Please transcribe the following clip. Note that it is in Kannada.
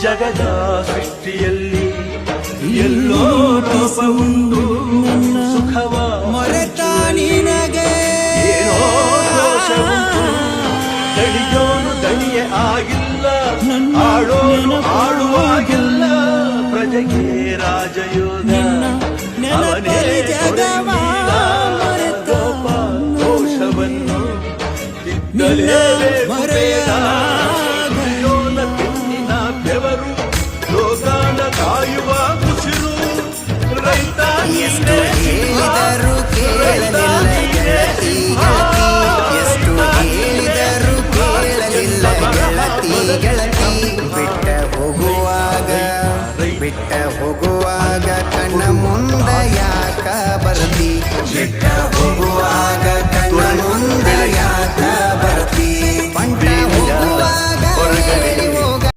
ಜಗದ ಸೃಷ್ಟಿಯಲ್ಲಿ ಎಲ್ಲೋ ಲೋಪವುಂಟು ಸುಖವ ಮರೆತ ನಿನಗೆ ಏನೋ ದೋಷವುಂಟು ದಣಿಯೋನು ದಣಿಯೇ ಆಗಿಲ್ಲ ಆಡೋನು ಆಡುವಾಗಿಲ್ಲ ಪ್ರಜೆಗೆ ರಾಜಯೋಧ ಅವನೇ ಜಗವ ಮರೆತ ದೋಷವನ್ನು ತಿದ್ದಲೇಬೇಕು ಬೇಗ ದುರ್ಯೋನ ತಿನ್ನಿನ ಬೆವರು ಲೋಕಾನ ಕಾಯುವ ಉಸಿರು ರೈತ ಎಷ್ಟು ಹೇಳಿದರು ಕೇಳಲಿಲ್ಲ ಗೆಳತಿ ಎಷ್ಟು ಹೇಳಿದರು ಕೇಳಲಿಲ್ಲ ಗೆಳತಿ ಬಿಟ್ಟ ಹೋಗುವಾಗ ಕಣ್ಣ ಮುಂದ ಯಾಕ ಬರದಿ ಬಿಟ್ಟ